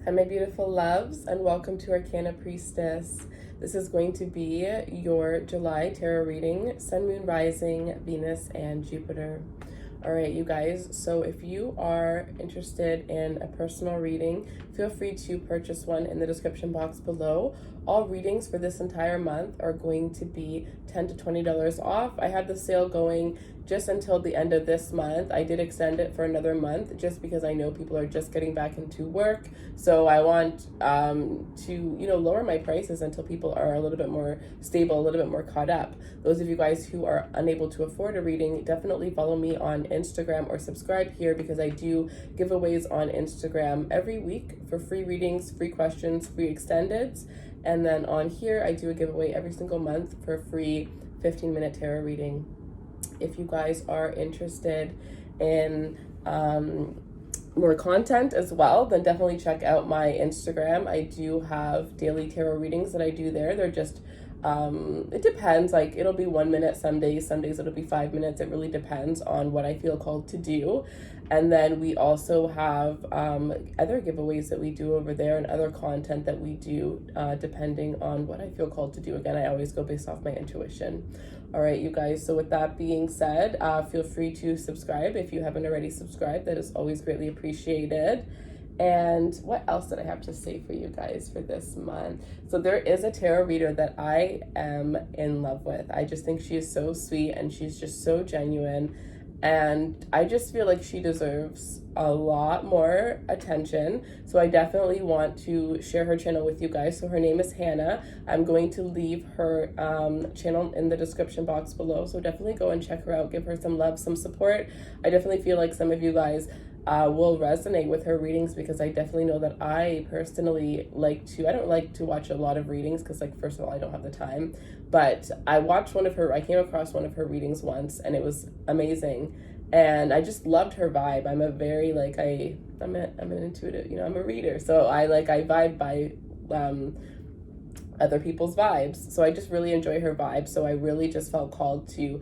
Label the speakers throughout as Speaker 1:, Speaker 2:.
Speaker 1: Hi, my beautiful loves, and welcome to Arcana Priestess. This is going to be your July tarot reading, Sun, Moon, Rising, Venus, and Jupiter. All right, you guys, so if you are interested in a personal reading, feel free to purchase one in the description box below. All readings for this entire month are going to be $10 to $20 off. I had the sale going just until the end of this month. I did extend it for another month just because I know people are just getting back into work. So I want to, lower my prices until people are a little bit more stable, a little bit more caught up. Those of you guys who are unable to afford a reading, definitely follow me on Instagram or subscribe here because I do giveaways on Instagram every week for free readings, free questions, free extendeds. And then on here, I do a giveaway every single month for a free 15-minute tarot reading. If you guys are interested in more content as well, then definitely check out my Instagram. I do have daily tarot readings that I do there. They're just, it depends. Like, it'll be 1 minute some days it'll be 5 minutes. It really depends on what I feel called to do. And then we also have other giveaways that we do over there and other content that we do depending on what I feel called to do. Again, I always go based off my intuition. All right, you guys, so with that being said, feel free to subscribe if you haven't already subscribed. That is always greatly appreciated. And what else did I have to say for you guys for this month? So there is a tarot reader that I am in love with. I just think she is so sweet and she's just so genuine. And I just feel like she deserves a lot more attention. So I definitely want to share her channel with you guys. So her name is Hannah. I'm going to leave her channel in the description box below. So definitely go and check her out. Give her some love, some support. I definitely feel like some of you guys will resonate with her readings because I definitely know that I personally I don't like to watch a lot of readings because, like, first of all, I don't have the time. But I came across one of her readings once and it was amazing. And I just loved her vibe. I'm a very, I'm an intuitive, I'm a reader. So I vibe by other people's vibes. So I just really enjoy her vibe. So I really just felt called to,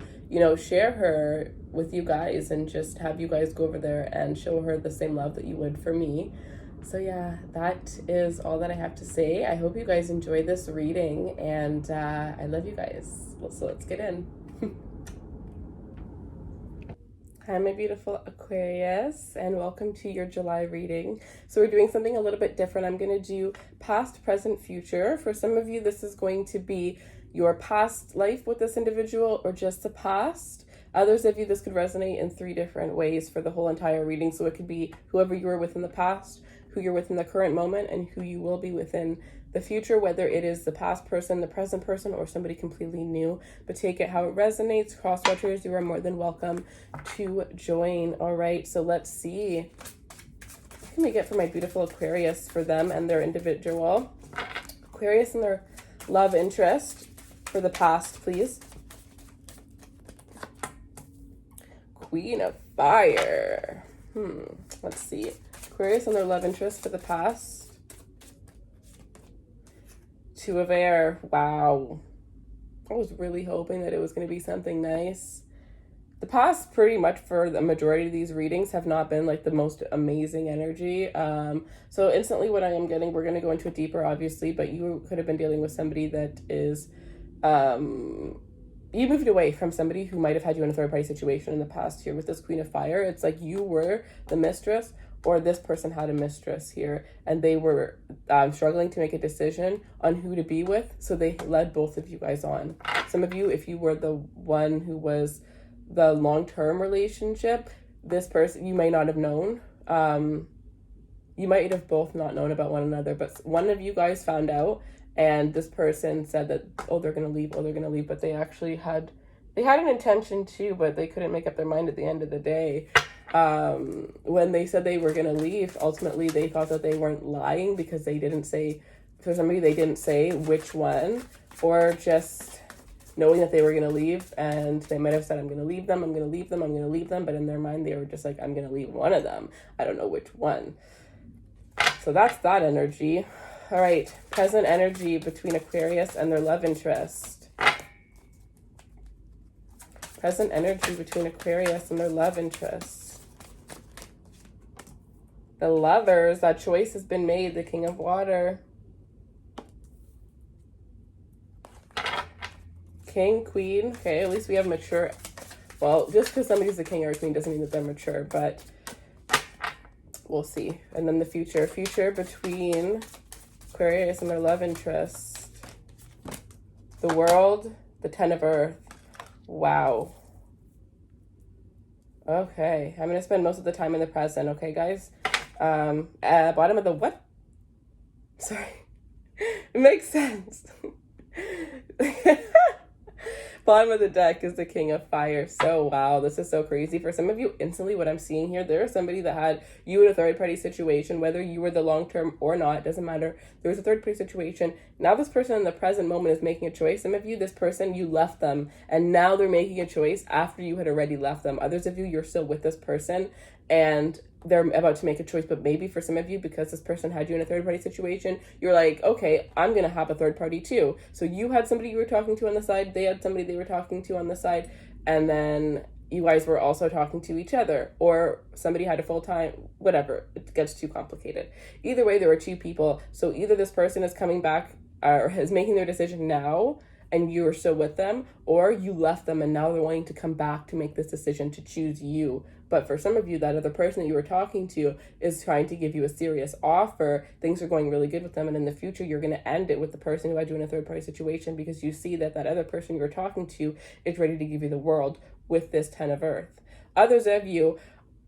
Speaker 1: share her with you guys and just have you guys go over there and show her the same love that you would for me. So yeah, that is all that I have to say. I hope you guys enjoy this reading and I love you guys. So let's get in. Hi, my beautiful Aquarius, and welcome to your July reading. So we're doing something a little bit different. I'm going to do past, present, future. For some of you, this is going to be your past life with this individual or just the past. Others of you, this could resonate in 3 different ways for the whole entire reading. So it could be whoever you were with in the past, who you're with in the current moment, and who you will be within the future, whether it is the past person, the present person, or somebody completely new. But take it how it resonates. Cross-watchers, you are more than welcome to join. All right, so let's see. What can we get for my beautiful Aquarius for them and their individual? Aquarius and their love interest for the past, please. Queen of Fire. Let's see. Aquarius and their love interest for the past. 2 of Air. Wow. I was really hoping that it was going to be something nice. The past, pretty much for the majority of these readings, have not been like the most amazing energy. So instantly what I am getting, we're going to go into it deeper, obviously, but you could have been dealing with somebody that is, you moved away from somebody who might have had you in a third-party situation in the past here with this Queen of Fire. It's like you were the mistress or this person had a mistress here and they were struggling to make a decision on who to be with. So they led both of you guys on. Some of you, if you were the one who was the long-term relationship, this person, you may not have known. You might have both not known about one another, but one of you guys found out. And this person said that, oh, they're going to leave, but they actually had an intention too, but they couldn't make up their mind at the end of the day. When they said they were going to leave, ultimately they thought that they weren't lying because they didn't say, for somebody, they didn't say which one, or just knowing that they were going to leave. And they might have said, I'm going to leave them, I'm going to leave them, I'm going to leave them. But in their mind, they were just like, I'm going to leave one of them. I don't know which one. So that's that energy. All right, present energy between Aquarius and their love interest. Present energy between Aquarius and their love interest. The Lovers, that choice has been made. The King of Water. King, Queen. Okay, at least we have mature. Well, just because somebody's a king or a queen doesn't mean that they're mature, but we'll see. And then the future. Future between Aquarius and their love interest. The World, the Ten of Earth. Wow. Okay, I'm going to spend most of the time in the present, okay, guys? Bottom of the what? Sorry. It makes sense. Bottom of the deck is the King of Fire. So, wow, this is so crazy. For some of you, instantly what I'm seeing here, there is somebody that had you in a third-party situation, whether you were the long-term or not, it doesn't matter. There was a third-party situation. Now this person in the present moment is making a choice. Some of you, this person, you left them, and now they're making a choice after you had already left them. Others of you, you're still with this person, and they're about to make a choice. But maybe for some of you, because this person had you in a third party situation, you're like, okay, I'm gonna have a third party too. So you had somebody you were talking to on the side, they had somebody they were talking to on the side, and then you guys were also talking to each other, or somebody had a full-time, whatever. It gets too complicated. Either way, there were two people. So either this person is coming back or is making their decision now and you're still with them, or you left them and now they're wanting to come back to make this decision to choose you. But for some of you, that other person that you were talking to is trying to give you a serious offer. Things are going really good with them. And in the future, you're going to end it with the person who had you in a third party situation because you see that that other person you were talking to is ready to give you the world with this 10 of Earth. Others of you,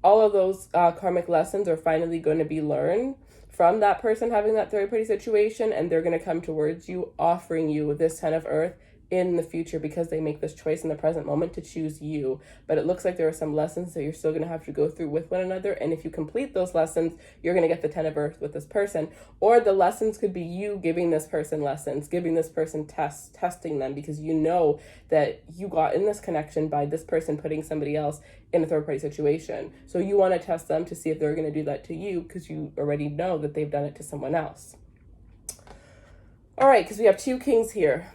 Speaker 1: all of those karmic lessons are finally going to be learned from that person having that third party situation. And they're going to come towards you, offering you this 10 of Earth in the future because they make this choice in the present moment to choose you. But it looks like there are some lessons that you're still going to have to go through with one another. And if you complete those lessons, you're going to get the 10 of Earth with this person. Or the lessons could be you giving this person lessons, giving this person tests, testing them, because you know that you got in this connection by this person putting somebody else in a third party situation. So you want to test them to see if they're going to do that to you because you already know that they've done it to someone else. All right, because we have two kings here.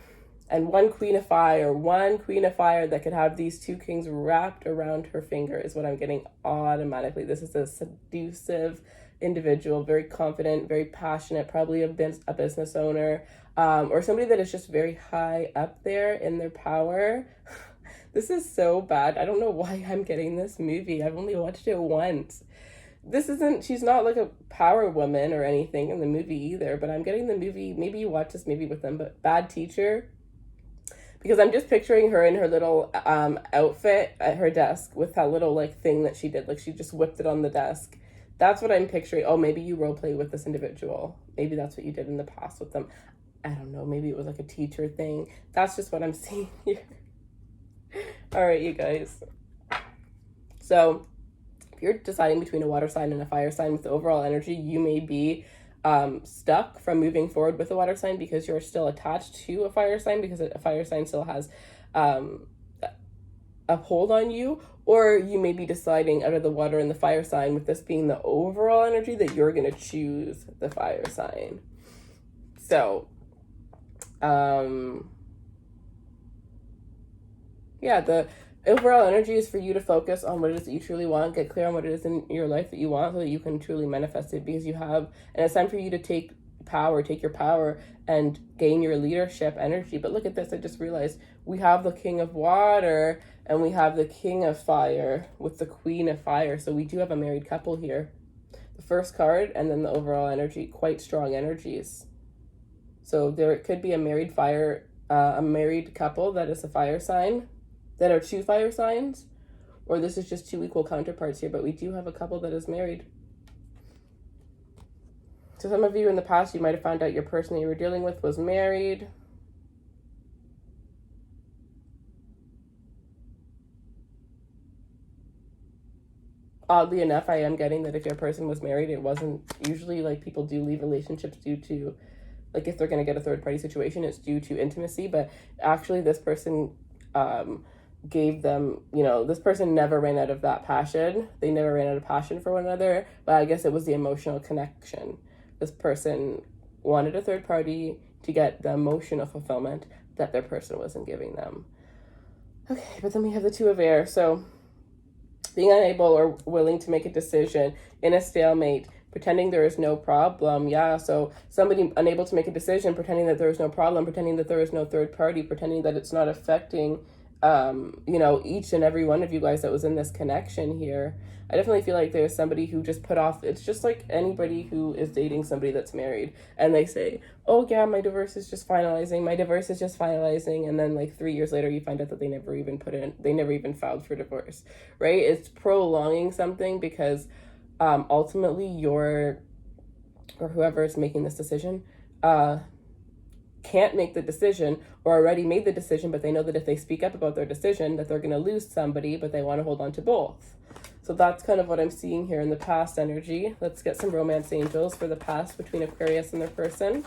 Speaker 1: And one queen of fire that could have these two kings wrapped around her finger is what I'm getting automatically. This is a seductive individual, very confident, very passionate, probably a business owner, or somebody that is just very high up there in their power. This is so bad. I don't know why I'm getting this movie. I've only watched it once. She's not like a power woman or anything in the movie either, but I'm getting the movie, maybe you watch this movie with them, but Bad Teacher. Because I'm just picturing her in her little outfit at her desk with that little like thing that she did. Like she just whipped it on the desk. That's what I'm picturing. Oh, maybe you role play with this individual. Maybe that's what you did in the past with them. I don't know. Maybe it was like a teacher thing. That's just what I'm seeing here. All right, you guys. So if you're deciding between a water sign and a fire sign with the overall energy, you may be stuck from moving forward with a water sign because you're still attached to a fire sign because a fire sign still has a hold on you, or you may be deciding out of the water and the fire sign, with this being the overall energy, that you're going to choose the fire sign. So yeah, the overall energy is for you to focus on what it is that you truly want, get clear on what it is in your life that you want so that you can truly manifest it, because you have, and it's time for you to take your power and gain your leadership energy. But look at this, I just realized we have the King of Water and we have the King of Fire with the Queen of Fire. So we do have a married couple here. The first card and then the overall energy, quite strong energies. So there could be a married couple that is a fire sign, that are two fire signs, or this is just two equal counterparts here, but we do have a couple that is married. So some of you in the past, you might have found out your person that you were dealing with was married. Oddly enough, I am getting that if your person was married, it wasn't usually like people do leave relationships due to, like if they're going to get a third party situation, it's due to intimacy, but actually this person, gave them, this person never ran out of that passion. They never ran out of passion for one another, but I guess it was the emotional connection. This person wanted a third party to get the emotional fulfillment that their person wasn't giving them. Okay, but then we have the Two of Air. So being unable or willing to make a decision in a stalemate, pretending there is no problem. Yeah, so somebody unable to make a decision, pretending that there is no problem, pretending that there is no third party, pretending that it's not affecting, you know, each and every one of you guys that was in this connection here. I definitely feel like there's somebody who just put off, it's just like anybody who is dating somebody that's married and they say, oh yeah, my divorce is just finalizing, and then like 3 years later you find out that they never even filed for divorce, right? It's prolonging something because ultimately or whoever is making this decision can't make the decision or already made the decision, but they know that if they speak up about their decision that they're going to lose somebody, but they want to hold on to both. So that's kind of what I'm seeing here in the past energy. Let's get some romance angels for the past between Aquarius and their person.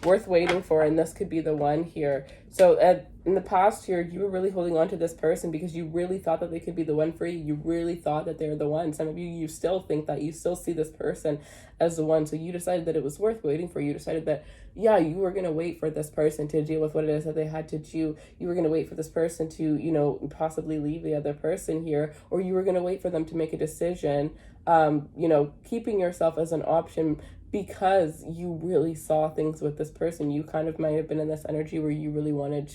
Speaker 1: Worth waiting for, and this could be the one here. So in the past here, you were really holding on to this person because you really thought that they could be the one for you. You really thought that they're the one. Some of you still think that, you still see this person as the one. So you decided that it was worth waiting for. You decided that, yeah, you were going to wait for this person to deal with what it is that they had to do. You were going to wait for this person to, you know, possibly leave the other person here, or you were going to wait for them to make a decision, you know, keeping yourself as an option because you really saw things with this person. You kind of might have been in this energy where you really wanted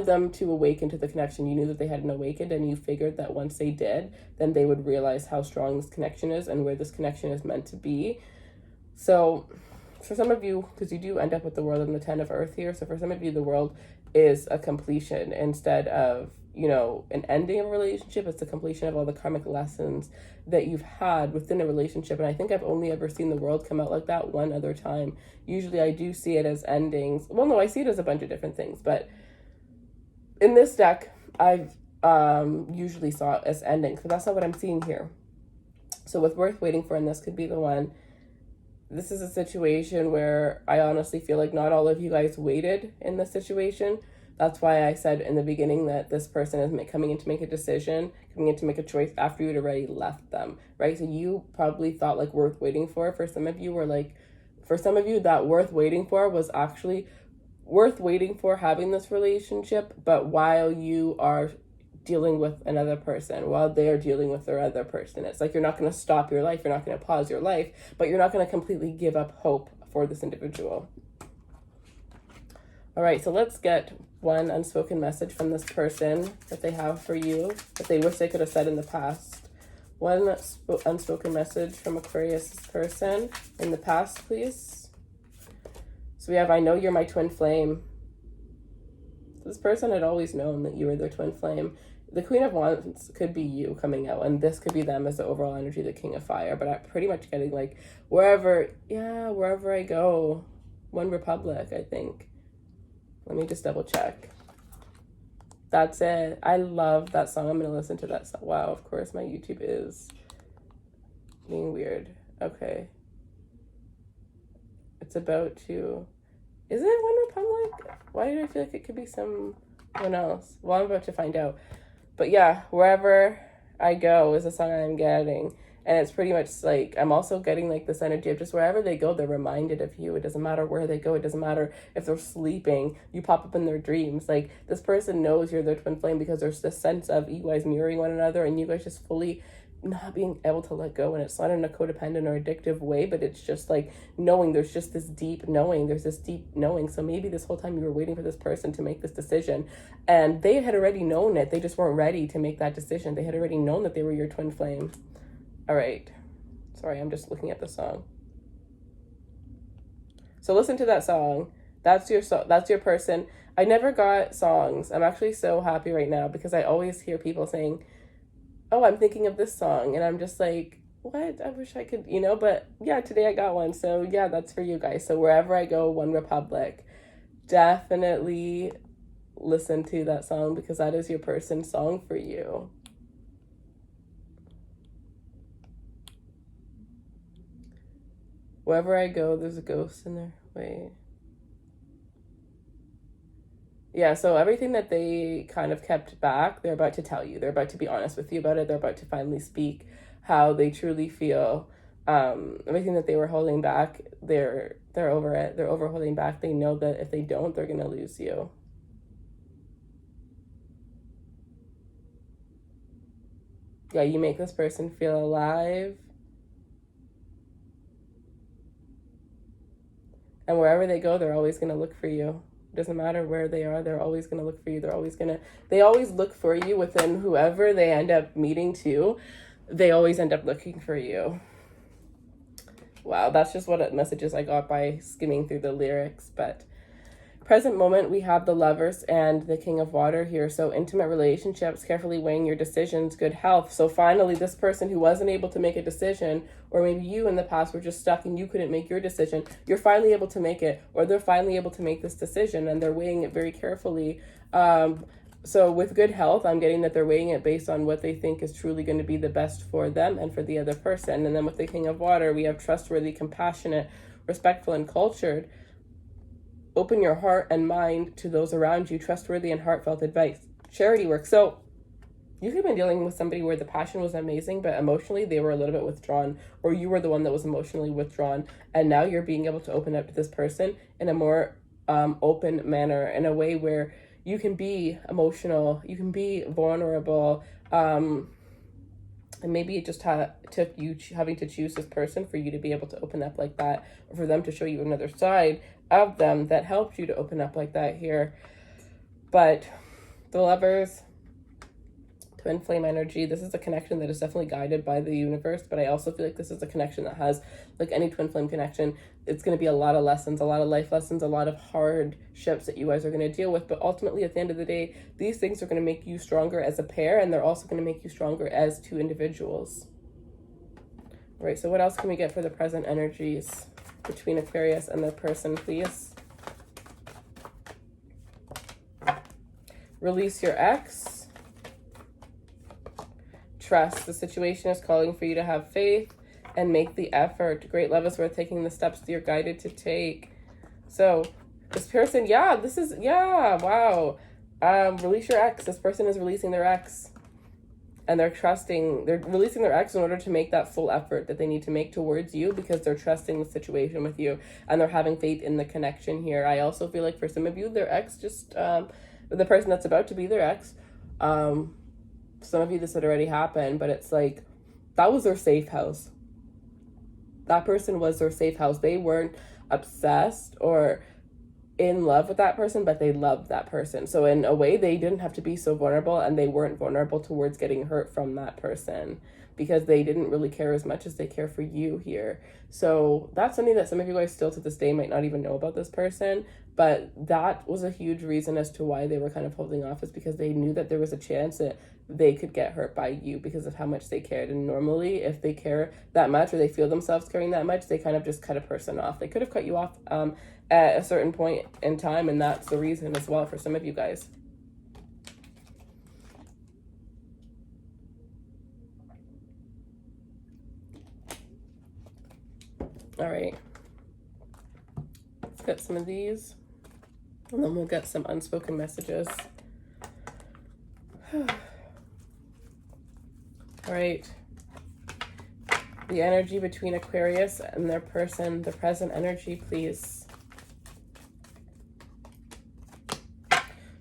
Speaker 1: them to awaken to the connection. You knew that they hadn't awakened, and you figured that once they did, then they would realize how strong this connection is and where this connection is meant to be. So for some of you, because you do end up with the world and the 10 of earth here, so for some of you the world is a completion instead of, you know, an ending of a relationship. It's the completion of all the karmic lessons that you've had within a relationship. And I think I've only ever seen the world come out like that one other time. Usually I do see it as endings. Well, no, I see it as a bunch of different things, but in this deck, I've usually saw it as endings, but that's not what I'm seeing here. So with worth waiting for, and this could be the one, this is a situation where I honestly feel like not all of you guys waited in this situation. That's why I said in the beginning that this person is coming in to make a decision, coming in to make a choice after you had already left them, right? So you probably thought like worth waiting for some of you, that worth waiting for was actually worth waiting for having this relationship, but while you are dealing with another person, while they are dealing with their other person. It's like you're not going to stop your life, you're not going to pause your life, but you're not going to completely give up hope for this individual. All right, so let's get one unspoken message from this person that they have for you, that they wish they could have said in the past. One unspoken message from Aquarius person in the past, please. So we have, I know you're my twin flame. This person had always known that you were their twin flame. The Queen of Wands could be you coming out, and this could be them as the overall energy, the King of Fire. But I'm pretty much getting like wherever I go, One Republic, I think. Let me just double check. That's it. I love that song. I'm going to listen to that song. Wow, of course my YouTube is being weird. Okay. It's about to... Is it One Republic? Why did I feel like it could be someone else? Well, I'm about to find out. But yeah, Wherever I Go is a song I'm getting. And it's pretty much like, I'm also getting like this energy of just wherever they go, they're reminded of you. It doesn't matter where they go. It doesn't matter if they're sleeping. You pop up in their dreams. Like, this person knows you're their twin flame because there's this sense of you guys mirroring one another and you guys just fully not being able to let go. And it's not in a codependent or addictive way, but it's just like knowing, there's just this deep knowing. There's this deep knowing. So maybe this whole time you were waiting for this person to make this decision and they had already known it. They just weren't ready to make that decision. They had already known that they were your twin flame. All right. Sorry, I'm just looking at the song. So listen to that song. That's your person. I never got songs. I'm actually so happy right now because I always hear people saying, oh, I'm thinking of this song. And I'm just like, what? I wish I could, you know, but yeah, today I got one. So yeah, that's for you guys. So Wherever I Go, One Republic. Definitely listen to that song because that is your person's song for you. Wherever I go, there's a ghost in there. Wait. Yeah, so everything that they kind of kept back, they're about to tell you. They're about to be honest with you about it. They're about to finally speak how they truly feel. Everything that they were holding back, they're over it. They're over holding back. They know that if they don't, they're going to lose you. Yeah, you make this person feel alive. And wherever they go, they're always going to look for you. It doesn't matter where they are, they're always going to look for you. They always look for you within whoever they end up meeting too. They always end up looking for you. Wow, that's just what messages I got by skimming through the lyrics. But present moment, we have the Lovers and the King of Water here. So intimate relationships, carefully weighing your decisions, good health. So finally, this person who wasn't able to make a decision, or maybe you in the past were just stuck and you couldn't make your decision, you're finally able to make it, or they're finally able to make this decision, and they're weighing it very carefully. So with good health, I'm getting that they're weighing it based on what they think is truly going to be the best for them and for the other person. And then with the King of Water, we have trustworthy, compassionate, respectful, and cultured. Open your heart and mind to those around you, trustworthy and heartfelt advice. Charity work. So you could have been dealing with somebody where the passion was amazing, but emotionally they were a little bit withdrawn, or you were the one that was emotionally withdrawn. And now you're being able to open up to this person in a more open manner, in a way where you can be emotional, you can be vulnerable, and maybe it just took you having to choose this person for you to be able to open up like that, or for them to show you another side of them that helped you to open up like that here. But the Lovers, twin flame energy, this is a connection that is definitely guided by the universe, but I also feel like this is a connection that has, like any twin flame connection, it's going to be a lot of lessons, a lot of life lessons, a lot of hardships that you guys are going to deal with. But ultimately, at the end of the day, these things are going to make you stronger as a pair, and they're also going to make you stronger as two individuals. All right, so what else can we get for the present energies between Aquarius and their person, please? Release your ex. Trust. The situation is calling for you to have faith and make the effort. Great love is worth taking the steps that you're guided to take. So this person, wow. Release your ex. This person is releasing their ex. And they're releasing their ex in order to make that full effort that they need to make towards you, because they're trusting the situation with you and they're having faith in the connection here. I also feel like for some of you, their ex just, the person that's about to be their ex, some of you this had already happened, but it's like, that was their safe house. That person was their safe house. They weren't obsessed or in love with that person, but they loved that person. So in a way, they didn't have to be so vulnerable, and they weren't vulnerable towards getting hurt from that person, because they didn't really care as much as they care for you here. So that's something that some of you guys still to this day might not even know about this person, but that was a huge reason as to why they were kind of holding off, is because they knew that there was a chance that they could get hurt by you because of how much they cared. And normally, if they care that much, or they feel themselves caring that much, they kind of just cut a person off. They could have cut you off at a certain point in time, and that's the reason as well for some of you guys. All right, let's get some of these, and then we'll get some unspoken messages. All right, the energy between Aquarius and their person, the present energy, please.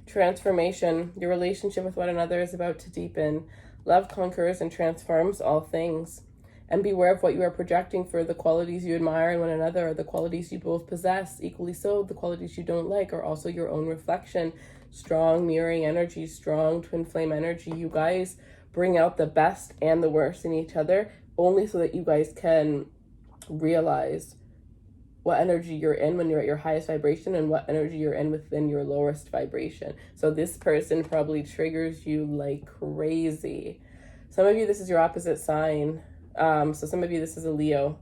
Speaker 1: Transformation. Your relationship with one another is about to deepen. Love conquers and transforms all things. And beware of what you are projecting, for the qualities you admire in one another are the qualities you both possess. Equally so, the qualities you don't like are also your own reflection. Strong mirroring energy, strong twin flame energy. You guys bring out the best and the worst in each other, only so that you guys can realize what energy you're in when you're at your highest vibration, and what energy you're in within your lowest vibration. So this person probably triggers you like crazy. Some of you, this is your opposite sign. So some of you, this is a Leo.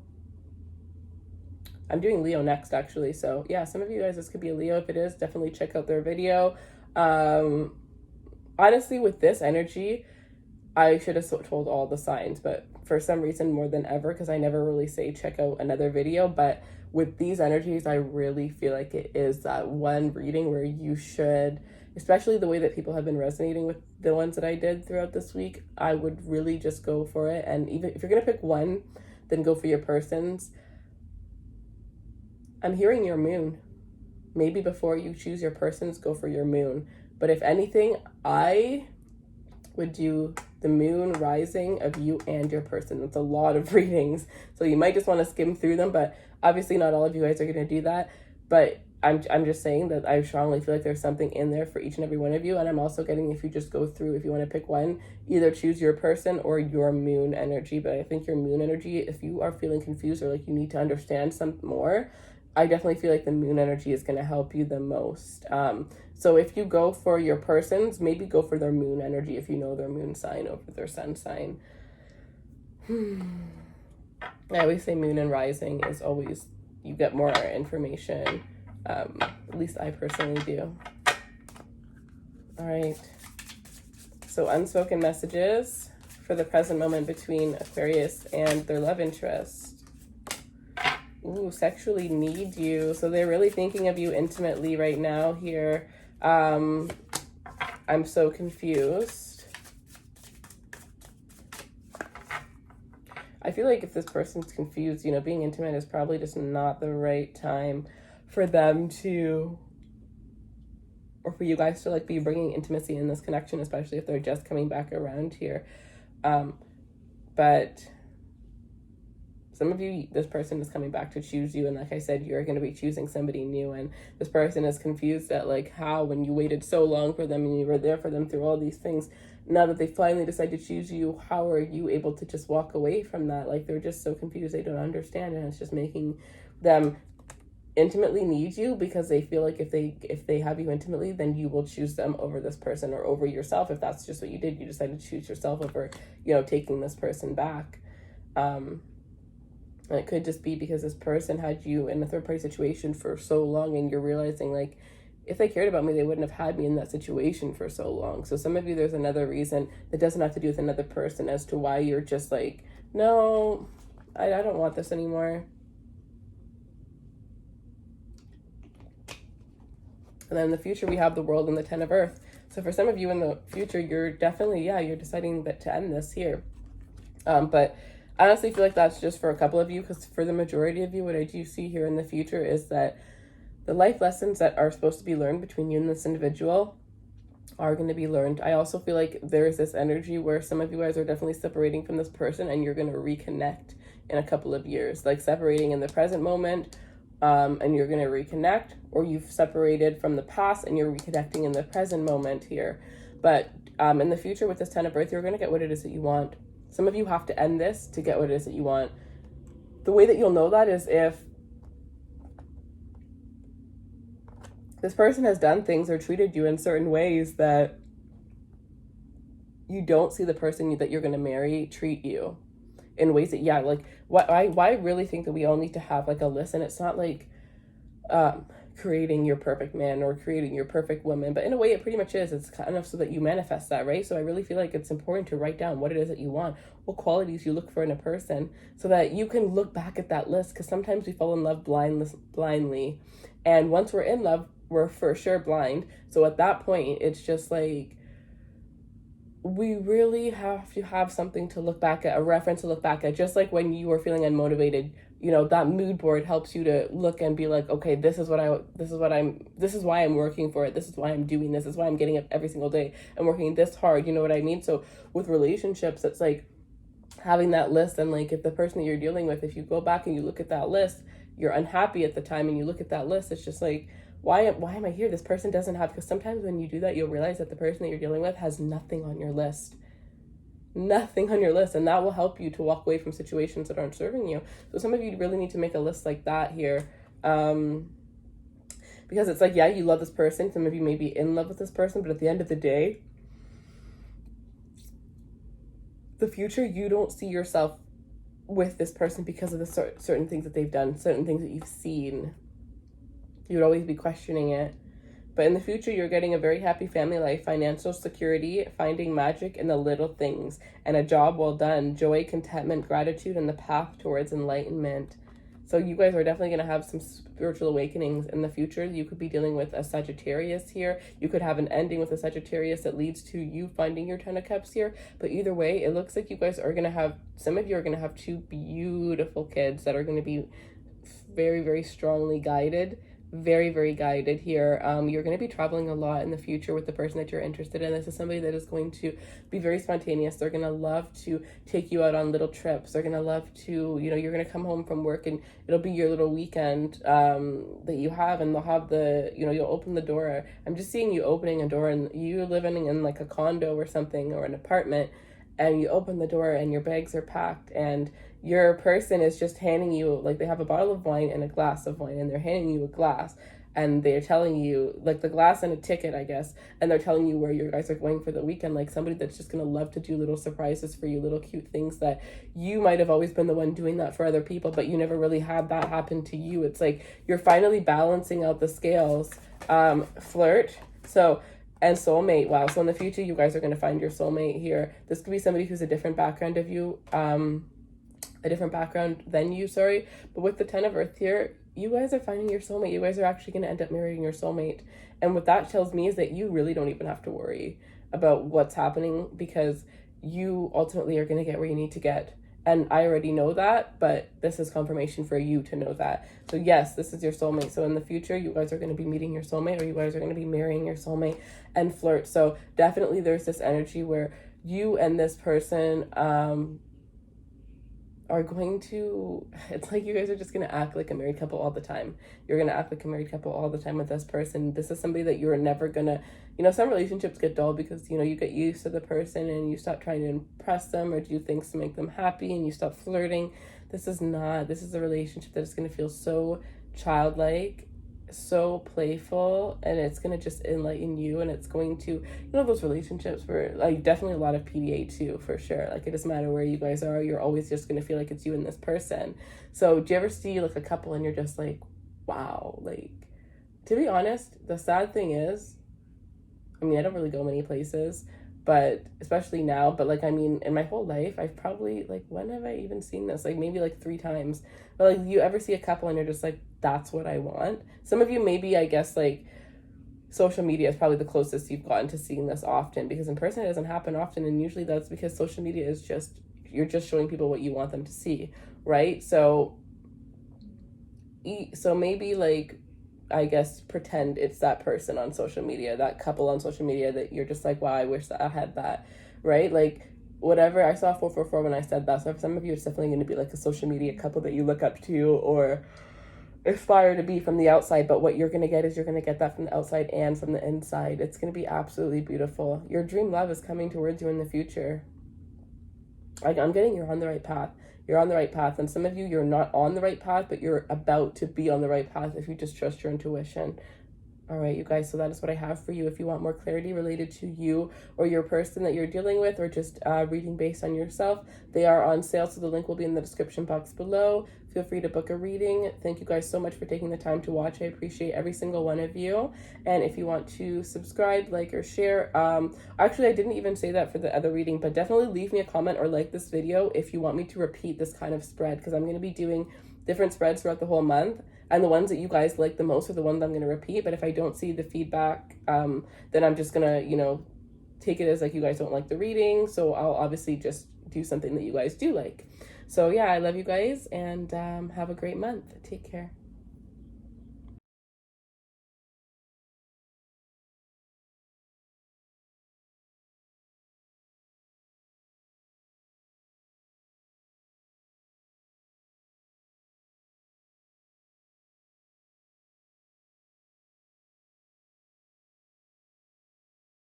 Speaker 1: I'm doing Leo next, actually. So yeah, some of you guys, this could be a Leo. If it is, definitely check out their video. Honestly, with this energy, I should have told all the signs, but for some reason, more than ever, because I never really say check out another video, but with these energies, I really feel like it is that one reading where you should, especially the way that people have been resonating with the ones that I did throughout this week, I would really just go for it. And even if you're going to pick one, then go for your persons. I'm hearing your moon. Maybe before you choose your persons, go for your moon. But if anything, I would do the moon rising of you and your person. That's a lot of readings, so you might just want to skim through them, but obviously not all of you guys are going to do that. But I'm just saying that I strongly feel like there's something in there for each and every one of you. And I'm also getting, if you just go through, if you want to pick one, either choose your person or your moon energy. But I think your moon energy, if you are feeling confused or like you need to understand some more, I definitely feel like the moon energy is going to help you the most. So if you go for your persons, maybe go for their moon energy if you know their moon sign over their sun sign. I always say moon and rising is always, you get more information. At least I personally do. All right. So unspoken messages for the present moment between Aquarius and their love interest. Ooh, sexually need you. So they're really thinking of you intimately right now here. I'm so confused. I feel like if this person's confused, you know, being intimate is probably just not the right time for them to, or for you guys to like be bringing intimacy in this connection, especially if they're just coming back around here. But some of you, this person is coming back to choose you, and like I said, you're going to be choosing somebody new, and this person is confused at like how, when you waited so long for them and you were there for them through all these things, now that they finally decide to choose you, how are you able to just walk away from that? Like, they're just so confused, they don't understand, and it's just making them intimately need you, because they feel like if they have you intimately, then you will choose them over this person or over yourself. If that's just what you did, you decided to choose yourself over, you know, taking this person back. And it could just be because this person had you in a third party situation for so long, and you're realizing like, if they cared about me, they wouldn't have had me in that situation for so long. So some of you, there's another reason that doesn't have to do with another person as to why you're just like, no, I don't want this anymore. And then in the future, we have the World and the Ten of Earth. So for some of you in the future, you're definitely, you're deciding that to end this here. But I honestly feel like that's just for a couple of you, because for the majority of you, what I do see here in the future is that the life lessons that are supposed to be learned between you and this individual are going to be learned. I also feel like there's this energy where some of you guys are definitely separating from this person, and you're going to reconnect in a couple of years, like separating in the present moment, and you're going to reconnect, or you've separated from the past and you're reconnecting in the present moment here. But in the future with this Ten of Earth, you're going to get what it is that you want. Some of you have to end this to get what it is that you want. The way that you'll know that is if this person has done things or treated you in certain ways that you don't see the person that you're going to marry treat you. In ways that, like, why I really think that we all need to have like a list, and it's not like creating your perfect man or creating your perfect woman, but in a way it pretty much is. It's kind of so that you manifest that, right? So I really feel like it's important to write down what it is that you want, what qualities you look for in a person, so that you can look back at that list, because sometimes we fall in love blindly, and once we're in love, we're for sure blind. So at that point, it's just like, we really have to have something to look back at, a reference to look back at. Just like when you were feeling unmotivated, you know, that mood board helps you to look and be like, okay, this is why I'm working for it. This is why I'm doing this. This is why I'm getting up every single day and working this hard. You know what I mean? So with relationships, it's like having that list, and like if the person that you're dealing with, if you go back and you look at that list, you're unhappy at the time and you look at that list, it's just like, why am I here? This person doesn't have, because sometimes when you do that, you'll realize that the person that you're dealing with has nothing on your list. Nothing on your list, and that will help you to walk away from situations that aren't serving you. So some of you really need to make a list like that here, because it's like, you love this person. Some of you may be in love with this person, but at the end of the day, the future, you don't see yourself with this person because of the certain things that they've done, certain things that you've seen. You would always be questioning it. But in the future, you're getting a very happy family life, financial security, finding magic in the little things, and a job well done, joy, contentment, gratitude, and the path towards enlightenment. So you guys are definitely going to have some spiritual awakenings in the future. You could be dealing with a Sagittarius here. You could have an ending with a Sagittarius that leads to you finding your Ten of Cups here. But either way, it looks like you guys are going to have, some of you are going to have two beautiful kids that are going to be very, very strongly guided very, very guided here. You're going to be traveling a lot in the future with the person that you're interested in. This is somebody that is going to be very spontaneous. They're going to love to take you out on little trips. They're going to love to, you know, you're going to come home from work and it'll be your little weekend that you have, and they'll have the, you know, you'll open the door. I'm just seeing you opening a door, and you living in like a condo or something, or an apartment, and you open the door and your bags are packed, and your person is just handing you, like, they have a bottle of wine and a glass of wine, and they're handing you a glass, and they're telling you, like, the glass and a ticket, I guess, and they're telling you where you guys are going for the weekend. Like, somebody that's just gonna love to do little surprises for you, little cute things that you might have always been the one doing that for other people, but you never really had that happen to you. It's like you're finally balancing out the scales. Flirt. So, and soulmate. Wow. So in the future, you guys are going to find your soulmate here. This could be somebody who's a different background of you, a different background than you, sorry. But with the 10 of Earth here, you guys are finding your soulmate. You guys are actually going to end up marrying your soulmate. And what that tells me is that you really don't even have to worry about what's happening, because you ultimately are going to get where you need to get. And I already know that, but this is confirmation for you to know that. So yes, this is your soulmate. So in the future, you guys are going to be meeting your soulmate, or you guys are going to be marrying your soulmate and flirt. So definitely there's this energy where you and this person are going to, it's like you guys are just going to act like a married couple all the time. You're going to act like a married couple all the time with this person. This is somebody that you're never going to, you know, some relationships get dull because, you know, you get used to the person and you stop trying to impress them or do things to make them happy, and you stop flirting. This is a relationship that is going to feel so childlike, so playful, and it's going to just enlighten you, and it's going to, you know, those relationships where, like, definitely a lot of PDA too, for sure. Like, it doesn't matter where you guys are, you're always just going to feel like it's you and this person. So do you ever see like a couple and you're just like, wow? Like, to be honest, the sad thing is, I mean, I don't really go many places, but especially now, but like, I mean, in my whole life, I've probably, like, when have I even seen this? Like, maybe like 3 times. But like, you ever see a couple and you're just like, that's what I want? Some of you, maybe, I guess, like, social media is probably the closest you've gotten to seeing this often, because in person it doesn't happen often, and usually that's because social media is just, you're just showing people what you want them to see, right? So maybe, like, I guess, pretend it's that person on social media, that couple on social media that you're just like, wow, I wish that I had that, right? Like, whatever. I saw 444 when I said that. So for some of you, it's definitely going to be like a social media couple that you look up to or aspire to be from the outside. But what you're going to get is you're going to get that from the outside and from the inside. It's going to be absolutely beautiful. Your dream love is coming towards you in the future. Like, I'm getting you're on the right path. You're on the right path. And some of you, you're not on the right path, but you're about to be on the right path if you just trust your intuition. All right, you guys, so that is what I have for you. If you want more clarity related to you or your person that you're dealing with, or just reading based on yourself, they are on sale, so the link will be in the description box below. Feel free to book a reading. Thank you guys so much for taking the time to watch. I appreciate every single one of you. And if you want to subscribe, like, or share, actually, I didn't even say that for the other reading, but definitely leave me a comment or like this video if you want me to repeat this kind of spread, because I'm going to be doing different spreads throughout the whole month. And the ones that you guys like the most are the ones I'm going to repeat. But if I don't see the feedback, then I'm just going to, you know, take it as like you guys don't like the reading. So I'll obviously just do something that you guys do like. So yeah, I love you guys, and have a great month. Take care.